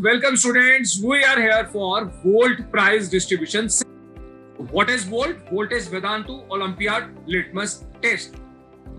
Welcome students, we are here for Volt prize distribution. What is Volt? Volt is Vedantu Olympiad Litmus Test.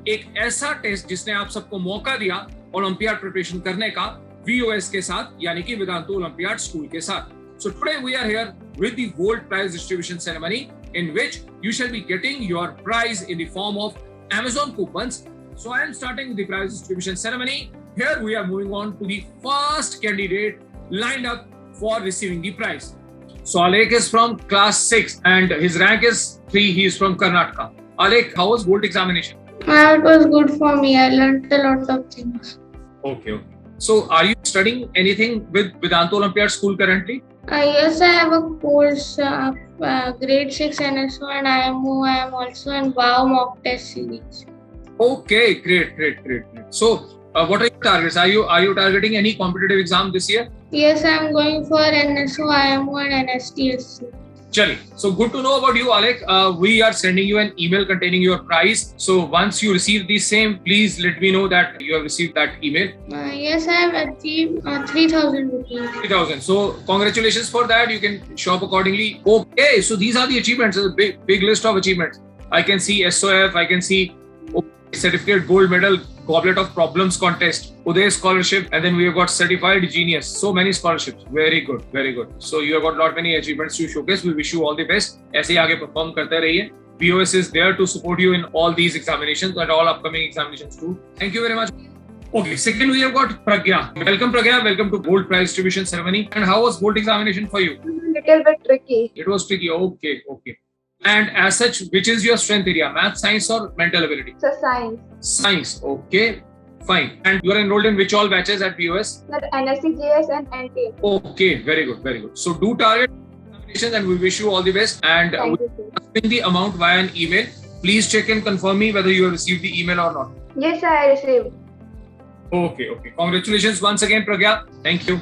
एक ऐसा test जिसने आप सबको मौका दिया ओलंपियाड प्रिपरेशन करने का VOS के साथ, यानी कि वेदांतु ओलंपियाड स्कूल के साथ. So today we are here with the Volt prize distribution ceremony in which you shall be getting your prize in the form of Amazon coupons. So I am starting the prize distribution ceremony. Here we are moving on to the first candidate lined up for receiving the prize. So Alek is from class 6 and his rank is 3. He is from Karnataka. Alek, how was Volt examination? It was good for me. I learned a lot of things. Okay. So are you studying anything with Vedantu Olympiad School currently? Yes, I have a course, grade 6 NSO and IMO. I am also in WOW mock test series. Okay, great. So what are your targets? Are you targeting any competitive exam this year? Yes, I am going for NSO, IMO and NSTSC. Chali. So good to know about you, Alek. We are sending you an email containing your prize. So once you receive the same, please let me know that you have received that email. Yes, I have achieved 3,000 rupees. 3,000. So congratulations for that. You can shop accordingly. Okay. So these are the achievements. A big list of achievements. I can see SOF. I can see certificate gold medal, goblet of problems contest, Uday scholarship, and then we have got certified genius. So many scholarships. Very good. So you have got lot many achievements to showcase. We wish you all the best. ऐसे ही आगे perform करते रहिए. VOS is there to support you in all these examinations and all upcoming examinations too. Thank you very much. Okay, second we have got Pragya. Welcome Pragya. Welcome to Volt prize distribution ceremony. And how was Volt examination for you? Little bit tricky. It was tricky. Okay. And as such, which is your strength area? Math, science or mental ability? So science. Science. Okay. Fine. And you are enrolled in which all batches at VOS? That NSC, GS and NT. Okay. Very good. So do target examinations and we wish you all the best. And we Thank you, sir. will send the amount via an email. Please check and confirm me whether you have received the email or not. Yes, I received. Okay. Congratulations once again, Pragya. Thank you.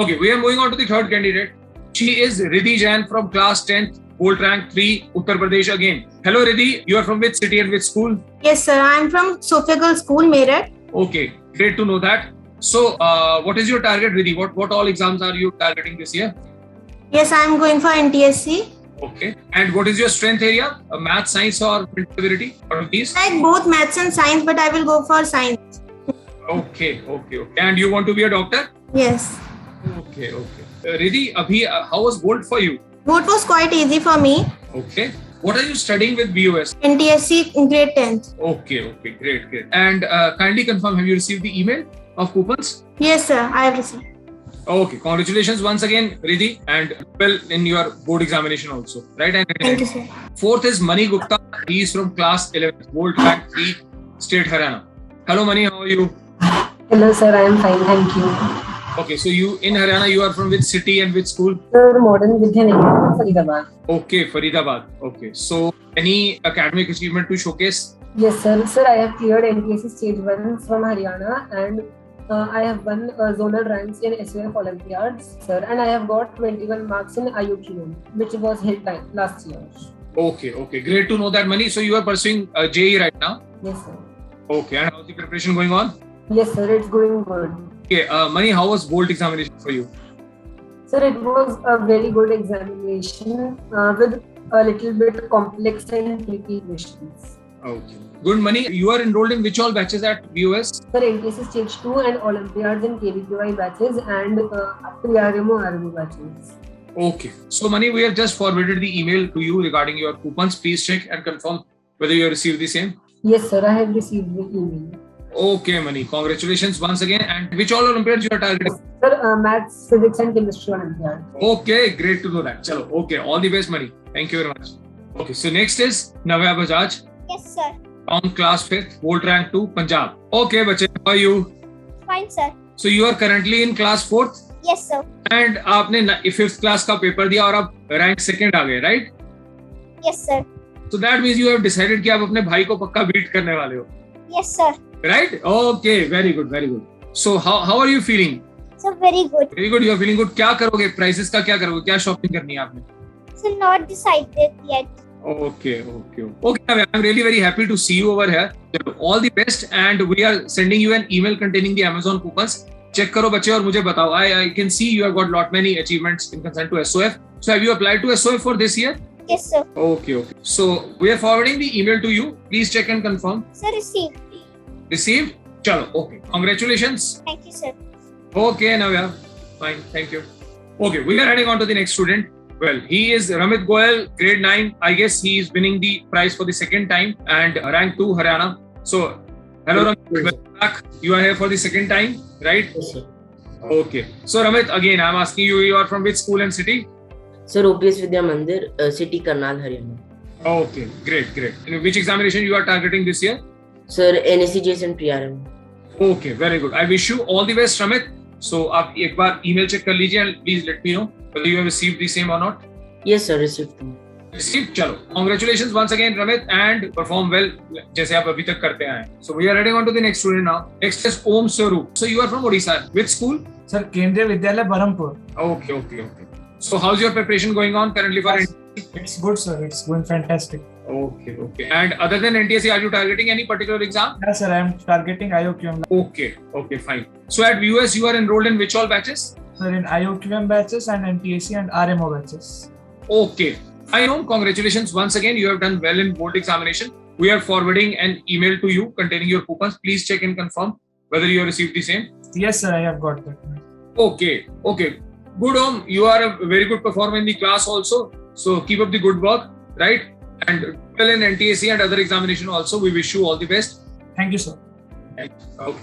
Okay, we are moving on to the third candidate. She is Riddhi Jain from class 10th, Volt rank 3, Uttar Pradesh again. Hello Riddhi, you are from which city and which school? Yes, sir. I am from Sophia Girls School, Meerut. Okay, great to know that. So, what is your target, Riddhi? What all exams are you targeting this year? Yes, I am going for NTSC. Okay, and what is your strength area? Math, science or mental ability? What are these? I like both maths and science, but I will go for science. Okay. And you want to be a doctor? Yes. Okay. Riddhi, abhi, how was Volt for you? Both was quite easy for me. Okay. What are you studying with VOS? NTSC in grade 10th. Okay, great. And kindly confirm, have you received the email of coupons? Yes, sir. I have received. Okay, congratulations once again, Riddhi, and well in your board examination also, right? And Thank you, sir. fourth is Mani Gupta. He is from class 11, Volt rank 3, State Haryana. Hello Mani, how are you? Hello sir, I am fine, thank you. Okay, so you in Haryana, you are from which city and which school? Sir, Modern Vidyanidhi, Faridabad. Okay, Faridabad. Okay, so any academic achievement to showcase? Yes sir, I have cleared NTSC stage 1 from Haryana and I have won zonal ranks in SOF Olympiads, sir, and I have got 21 marks in IUQM, which was held last year. Okay, great to know that, Mani. So you are pursuing JEE right now? Yes sir. Okay, and how's the preparation going on? Yes sir, it's going good. Okay, Mani, how was Volt examination for you? Sir, it was a very good examination with a little bit complex and tricky questions. Okay. Good, Mani. You are enrolled in which all batches at VOS? Sir, NTSC stage 2 and Olympiads and KVPY batches and PRMO RMO batches. Okay. So, Mani, we have just forwarded the email to you regarding your coupons. Please check and confirm whether you have received the same. Yes sir, I have received the email. Okay, Mani. Congratulations once again. And which all Olympiads you are targeting? Sir, Maths, Physics and Chemistry Olympiad. Okay, great to know that. Chalo. Okay, all the best, Mani. Thank you very much. Okay, so next is Navya Bajaj Yes, sir. from class 5th, Volt rank 2, Punjab. Okay, bache, how are you? Fine, sir. So you are currently in class 4th Yes, sir. and आपने 5th class का paper दिया और आप rank 2nd आ गए, right? Yes, sir. So that means you have decided कि आप अपने भाई को पक्का beat करने वाले हो, Yes, sir. right? Okay, very good. So how are you feeling? So very good. Very good, you are feeling good. क्या करोगे? Prices का क्या करोगे? क्या shopping करनी है आपने? So not decided yet. Okay. I'm really very happy to see you over here. All the best, and we are sending you an email containing the Amazon coupons. Check करो बच्चे और मुझे बताओ. I can see you have got lot many achievements in concern to SOF. So have you applied to SOF for this year? Yes, sir. Okay. So we are forwarding the email to you. Please check and confirm. Sir, received. Received? Chalo. Okay. Congratulations. Thank you, sir. Okay, Navya. Fine. Thank you. Okay, we are heading on to the next student. Well, he is Ramit Goyal, grade 9. I guess he is winning the prize for the second time and rank 2 Haryana. So, hello Ramit, welcome back. You are here for the second time, right? Yes, sir. Okay. So Ramit, again, I am asking you, you are from which school and city? Sir, OPS Vidya Mandir, City Karnal, Haryana. Okay, great. In which examination you are targeting this year? Sir, NSCGS and PRM. Okay, very good. I wish you all the best, Ramit. So, आप एक बार email check कर लीजिए and please let me know whether you have received the same or not. Yes, sir, received. Received? चलो. Congratulations once again, Ramit, and perform well जैसे आप अभी तक करते आए. So we are heading on to the next student now. Next is Om Swaroop. So you are from Odisha. Which school? Sir, Kendriya Vidyalaya, Berhampur. Okay. So how's your preparation going on currently for NTSC? It's good, sir. It's going fantastic. Okay. And other than NTSC, are you targeting any particular exam? Yes, sir. I am targeting IOQM. Okay, fine. So at VUS, you are enrolled in which all batches? Sir, in IOQM batches and NTSC and RMO batches. Okay. I know. Congratulations once again. You have done well in board examination. We are forwarding an email to you containing your coupons. Please check and confirm whether you have received the same. Yes, sir. I have got that. Okay. Good, Om. You are a very good performer in the class also. So keep up the good work, right? And well in NTSC and other examination also. We wish you all the best. Thank you, sir. Okay.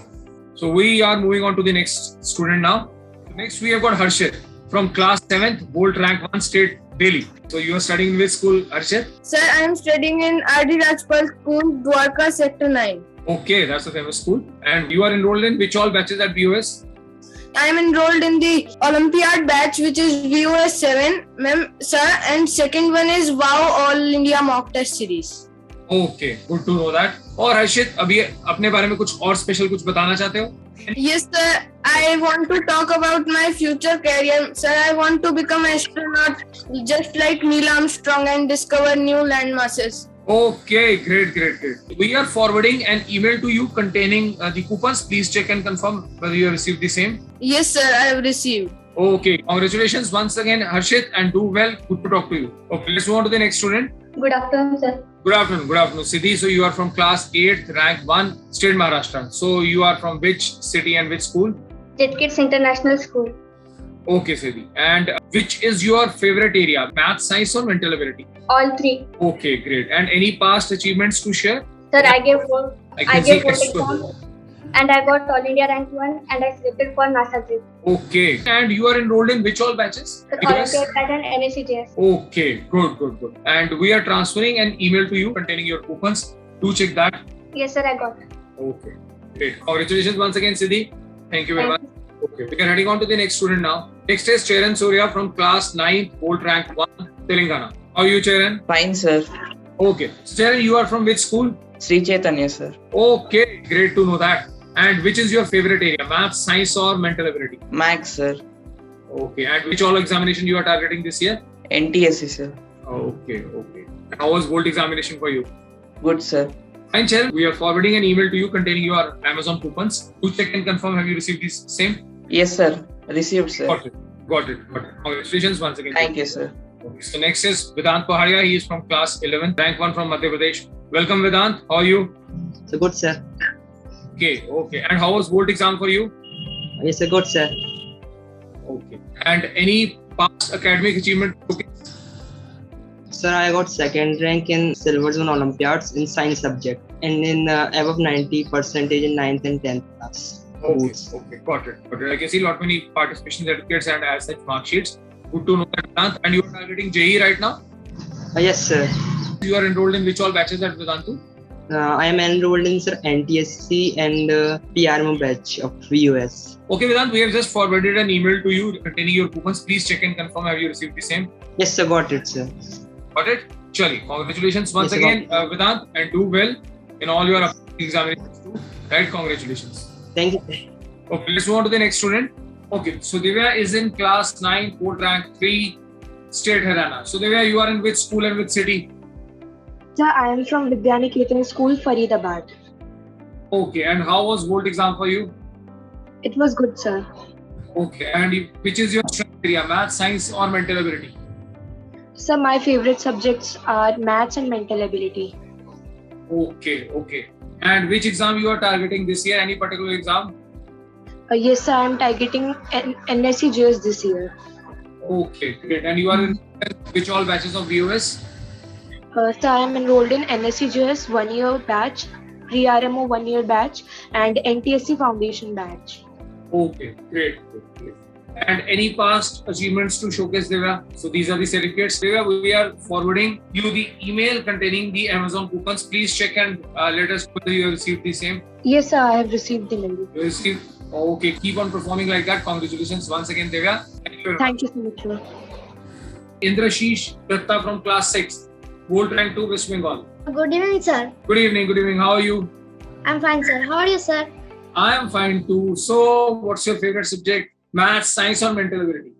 So we are moving on to the next student now. Next we have got Harshit from class 7th, Bolt rank 1 state Delhi. So you are studying in which school, Harshit? Sir, I am studying in R.D. Rajpal School, Dwarka, Sector 9. Okay, that's a famous school. And you are enrolled in which all batches at BOS? I am enrolled in the Olympiad batch, which is VOS 7, sir, and second one is WOW All India Mock Test Series. Okay, good to know that. और हर्षित अभी अपने बारे में कुछ और special कुछ बताना चाहते हो? Yes, sir. I want to talk about my future career. Sir, I want to become an astronaut just like Neil Armstrong and discover new land masses. Okay, great. We are forwarding an email to you containing the coupons. Please check and confirm whether you have received the same. Yes, sir, I have received. Okay, congratulations once again, Harshit, and do well. Good to talk to you. Okay, let's move on to the next student. Good afternoon, sir. Good afternoon, Siddhi. So you are from class 8th, rank 1, state Maharashtra. So you are from which city and which school? Jet Kids International School. Okay, Siddhi. And which is your favorite area? Math, science, or mental ability? All three. Okay, great. And any past achievements to share? Sir, I gave board Excellent. exam and I got All India rank 1 and I selected for NASA trip. Okay. And you are enrolled in which all batches? Sir, Olympiad batch and NSCGS. Okay, good. And we are transferring an email to you containing your coupons. Do check that. Yes, sir, I got it. Okay, great. Congratulations once again, Siddhi. Thank you very much. Okay, we are heading on to the next student now. Next is Charan Surya from class 9th, Bolt rank 1, Telangana. How are you, Charan? Fine, sir. Okay. So, Charan, you are from which school? Sri Chaitanya, sir. Okay, great to know that. And which is your favorite area? Math, science, or mental ability? Max, sir. Okay. And which all examination you are targeting this year? NTSC, sir. Okay. And how was Bolt examination for you? Good, sir. Fine, Charan. We are forwarding an email to you containing your Amazon coupons. Do check and confirm. Have you received this same? Yes, sir. Received, sir. Got it. Congratulations once again. Thank you, sir. Okay. So next is Vedant Pahadia. He is from class 11, rank 1 from Madhya Pradesh. Welcome, Vedant. How are you? So good, sir. Okay. And how was Bolt exam for you? Yes, sir. Good, sir. Okay. And any past academic achievement? Okay. Sir, I got second rank in Silver Zone Olympiads in science subject and in above 90% in 9th and 10th class. Okay. Got it. I can see lot many participation certificates and as such mark sheets. Good to know that, Vedant. And you are targeting JEE right now? Yes, sir. You are enrolled in which all batches at Vedantu? I am enrolled in, sir, NTSC and PRMO batch of VUS. Okay, Vedant, we have just forwarded an email to you containing your coupons. Please check and confirm have you received the same. Yes, sir. Got it, sir. Got it? Chali. Congratulations once Yes, again, Vedant, and do well in all your examinations too. Right? Congratulations. Thank you. Okay, let's move on to the next student. Okay, so Divya is in class 9, Board rank 3, state Haryana. So Divya, you are in which school and which city? Sir, I am from Vidyaniketan School, Faridabad. Okay, and how was board exam for you? It was good, sir. Okay, and which is your strength area, math, science, or mental ability? Sir, my favorite subjects are maths and mental ability. Okay. And which exam you are targeting this year? Any particular exam? Yes, sir, I am targeting NSC GS this year. Okay, great. And you are in which all batches of VOS? Sir, I am enrolled in NSC GS 1-year batch, pre-RMO 1-year batch, and NTSC Foundation batch. Okay, great. And any past achievements to showcase, Divya? So these are the certificates. Divya, we are forwarding you the email containing the Amazon coupons. Please check and let us know whether you have received the same. Yes, sir, I have received the mail. You received? Okay, keep on performing like that. Congratulations once again, Divya. Thank you so much, sir. Indrashish Datta from class 6, Gold Rank 2, West Bengal. Good evening, sir. Good evening. How are you? I'm fine, sir. How are you, sir? I am fine too. So, what's your favorite subject? Maths, science, or mental ability?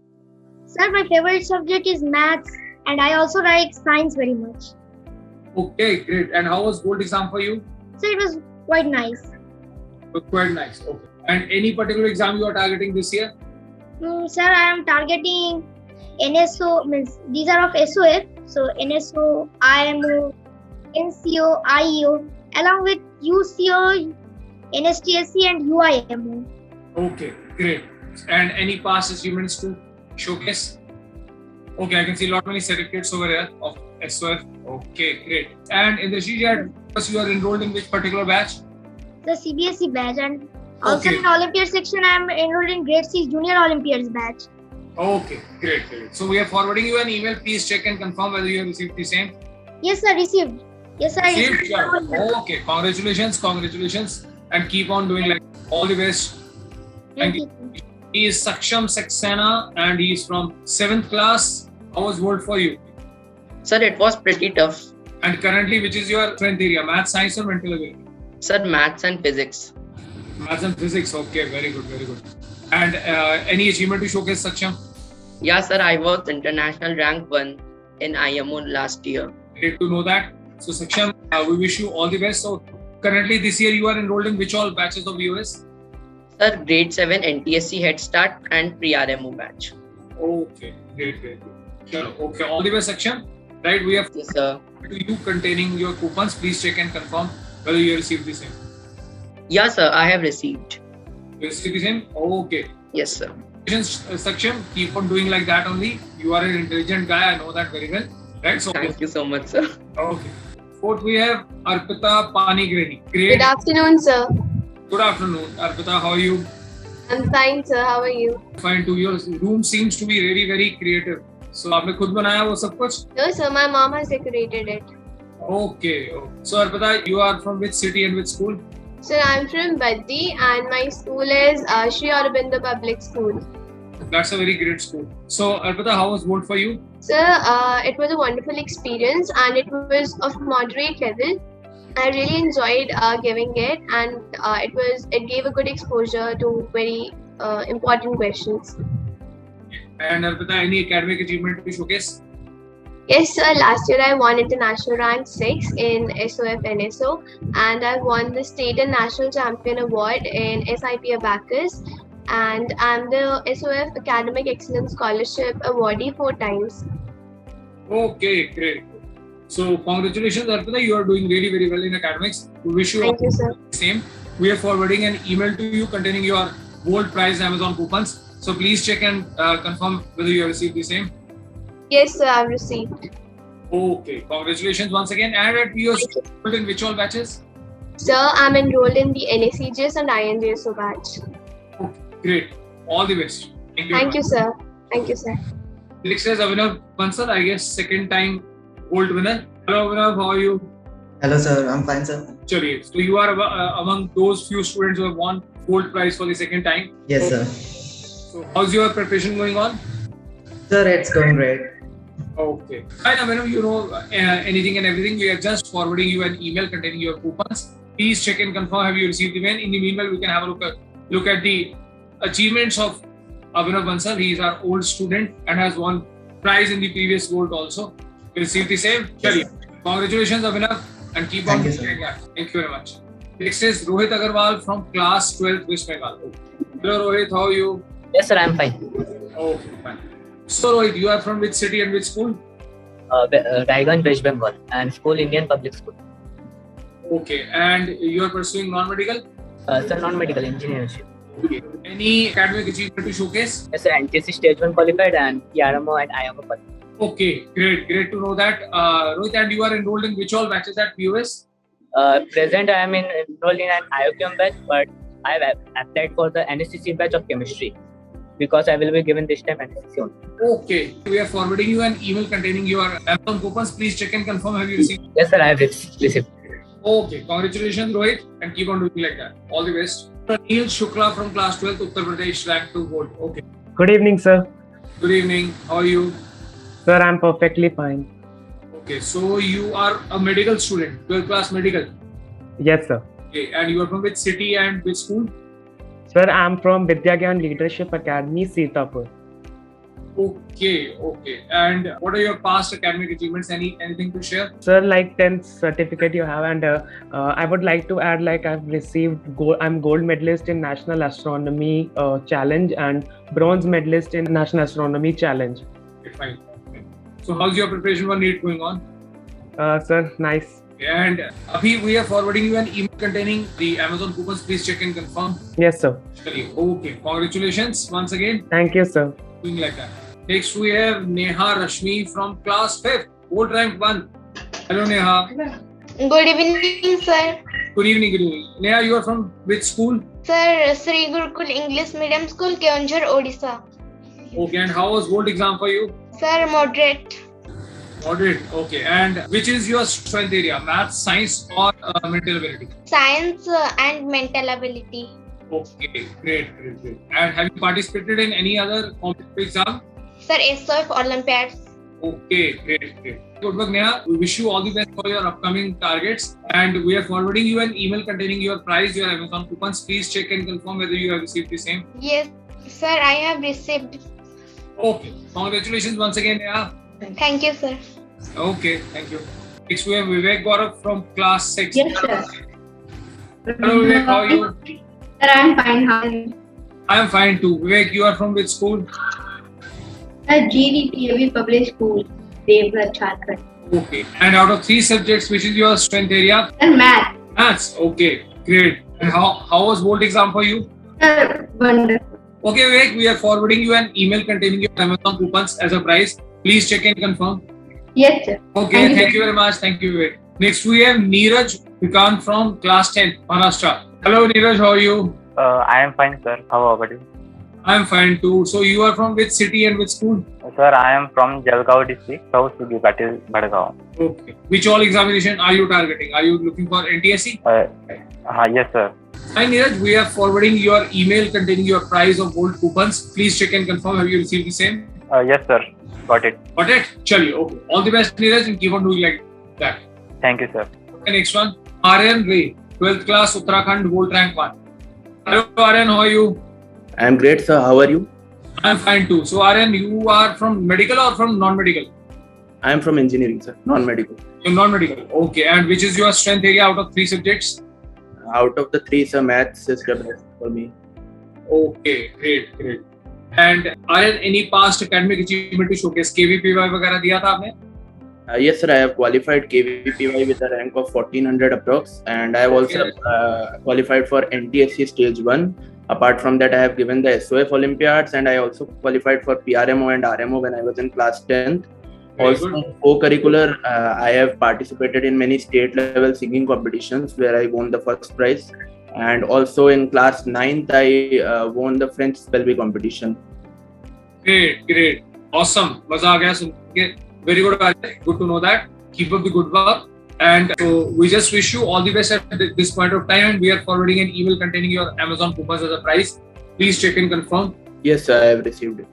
Sir, my favorite subject is maths, and I also like science very much. Okay, great. And how was board exam for you? So it was quite nice. Quite nice. Okay. And any particular exam you are targeting this year? Sir, I am targeting NSO, means these are of SOF. So NSO, IMO, NCO, IEO, along with UCO, NSTSC, and UIMO. Okay, great. And any past achievements to showcase? Okay, I can see many certificates over here of SOF. Okay, great. And in the GJAD, you are enrolled in which particular batch? The CBSE batch, and also Okay. in Olympiad section, I am enrolled in Grade 6 Junior Olympiads batch. Okay, great. So we are forwarding you an email. Please check and confirm whether you have received the same. Yes, sir, received. Yes, sir, I Received? received. Yeah. Okay, congratulations. And keep on doing like all the best. Thank you. He is Saksham Saxena and he is from 7th class. How was world for you? Sir, it was pretty tough. And currently, which is your strength area? Math, science, or mental ability? Sir, maths and physics. Maths and physics. Okay, very good. And any achievement to showcase, Saksham? Yeah, sir, I was international rank 1 in IMO last year. Great to know that. So, Saksham, we wish you all the best. So, currently this year you are enrolled in which all batches of VOS? Sir, grade 7 NTSC Head Start and pre-RMO batch. Okay, great. Sure. Okay, all the best, Saksham. Right, we have Yes, sir. to you containing your coupons. Please check and confirm whether you received the same. Yeah, sir, I have received. You received the same? Okay. Yes, sir. Saksham, keep on doing like that only. You are an intelligent guy, I know that very well. Right? So, Thank you so much, sir. okay. Fourth, we have Arpita Panigreni. Great. Good afternoon, sir. Good afternoon, Arpita. How are you? I'm fine, sir. How are you? Fine too. Your room seems to be very, very creative. So, आपने खुद बनाया वो सब कुछ? No, sir. My mom has decorated it. Okay. So, Arpita, you are from which city and which school? Sir, I'm from Baddi and my school is Sri Aurobindo Public School. That's a very great school. So, Arpita, how was board for you? Sir, it was a wonderful experience and it was of moderate level. I really enjoyed giving it, and it gave a good exposure to very important questions. And Arpita, any academic achievement to showcase? Yes, sir. Last year I won international rank 6 in SOF NSO, and I won the state and national champion award in SIP Abacus, and I'm the SOF Academic Excellence Scholarship awardee 4 times. Okay, great. So, congratulations, Arpita. You are doing really, very well in academics. We wish you all Thank you, sir. the same. We are forwarding an email to you containing your gold prize Amazon coupons. So, please check and confirm whether you have received the same. Yes, sir. I've received. Okay, congratulations once again. And at your school, in which all batches? Sir, I'm enrolled in the NACGS and INJSO batch. Okay, great. All the best. Thank you. Thank you, sir. Thank you, sir. Next is Avinav Bansal, I guess second time gold winner. Hello Avinav, how are you? Hello sir, I'm fine sir. Chaliye. So you are among those few students who have won gold prize for the second time. Yes sir. So how's your preparation going on? Sir, it's going great. Okay. Fine Avinav, you know anything and everything. We are just forwarding you an email containing your coupons. Please check and confirm have you received the mail. In the meanwhile, we can have a look at the achievements of Avinav Bansal. He is our old student and has won prize in the previous gold also. You received the same. Yes, Congratulations, Avinav, and keep on doing that. Thank you very much. Next is Rohit Agarwal from class 12 West Bengal. Hello Rohit, how are you? Yes, sir, I'm fine. Okay, fine. So Rohit, you are from which city and which school? Raiganj, West Bengal, and school Indian Public School. Okay, and you are pursuing non-medical? Sir, non-medical engineering. Okay. Any academic achievement to showcase? Yes, sir, NTSC Stage 1 qualified and PRMO and IMO qualified. Okay, great to know that. Rohit, and you are enrolled in which all batches at POS? Present, I am enrolled in an IOCM batch, but I have applied for the NSCC batch of chemistry because I will be given this time NSCC only. Okay, we are forwarding you an email containing your Amazon coupons. Please check and confirm. Have you received? Yes, sir, I have received. Okay, congratulations, Rohit, and keep on doing like that. All the best. Neil Shukla from class 12, Uttar Pradesh, rank 2 gold. Okay. Good evening, sir. Good evening. How are you? Sir, I'm perfectly fine. Okay, so you are a medical student, 12th class medical. Yes, sir. Okay, and you are from which city and which school? Sir, I'm from Vidyagyan Leadership Academy, Sitapur. Okay. And what are your past academic achievements? Anything to share? Sir, like 10th certificate you have, and I would like to add, like I've received I'm gold medalist in National Astronomy Challenge and bronze medalist in National Astronomy Challenge. Okay, fine. So how's your preparation for NEET going on? Sir, nice. And Abhi, we are forwarding you an email containing the Amazon coupons. Please check and confirm. Yes, sir. Okay, congratulations once again. Thank you, sir. Doing like that. Next we have Neha Rashmi from class 5th, gold rank 1. Hello Neha. Good evening, sir. Good evening. Neha, you are from which school? Sir, Sri Gurukul English Medium School, Keonjhar, Odisha. Okay, and how was board exam for you? Sir, moderate. Moderate, okay. And which is your strength area? Math, science or mental ability? Science and mental ability. Okay, great. And have you participated in any other competitive exam? Sir, SOF Olympiads. Okay, great. Good work, Neha. We wish you all the best for your upcoming targets. And we are forwarding you an email containing your prize, your Amazon coupons. Please check and confirm whether you have received the same. Yes, sir, I have received. Okay. Congratulations once again, Neha. Thank you, sir. Okay, thank you. Next, we have Vivek Gaurav from class 6. Yes, sir. Hello, Vivek. How are you? Sir, I'm fine. How are you? I am fine too. Vivek, you are from which school? GDPAV Public School, Devghar, Jharkhand. Okay. And out of 3 subjects, which is your strength area? Sir, math. Maths. Okay, great. And how was board exam for you? Sir, wonderful. Okay, Vivek, we are forwarding you an email containing your Amazon coupons as a prize. Please check and confirm. Yes, sir. Okay, thank you very much. Thank you, Vivek. Next, we have Neeraj Vikant from class 10, Maharashtra. Hello, Neeraj. How are you? I am fine, sir. How about you? I am fine too. So, you are from which city and which school? Sir, I am from Jalgaon district, South Sugi, that is Bhadgaon. Okay. Which all examination are you targeting? Are you looking for NTSC? Yes, sir. Hi, Neeraj. We are forwarding your email containing your prize of gold coupons. Please check and confirm. Have you received the same? Yes, sir. Got it. Got it? Chaliye. Okay. All the best, Neeraj, and keep on doing like that. Thank you, sir. Okay, next one. Aryan Ray, 12th class, Uttarakhand, gold rank 1. Hello, Aryan. How are you? I am great, sir. How are you? I am fine too. So, Aryan, you are from medical or from non-medical? I am from engineering, sir. Non-medical. You're non-medical. Okay. And which is your strength area out of 3 subjects? Out of the 3, sir, maths is the best for me. Okay. Great. And Aryan, any past academic achievement to showcase? KVPY वगैरह दिया था आपने? Yes, sir. I have qualified KVPY with a rank of 1400 approx, and I have also qualified for NTSC Stage 1. Apart from that, I have given the SOF Olympiads, and I also qualified for PRMO and RMO when I was in class 10th. Also, co-curricular, I have participated in many state-level singing competitions where I won the first prize. And also in class 9th, I won the French spellbee competition. Great. Awesome. Maza aa gaya sun ke. Very good, Ajay. Good to know that. Keep up the good work. And so we just wish you all the best at this point of time. And we are forwarding an email containing your Amazon coupons as a prize. Please check and confirm. Yes, sir. I have received it.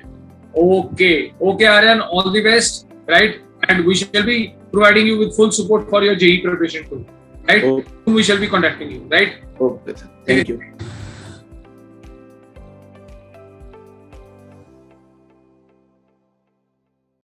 Okay, Aryan. All the best. Right? And we shall be providing you with full support for your JEE preparation too. Right? We shall be contacting you. Right? Okay, sir. Thank you.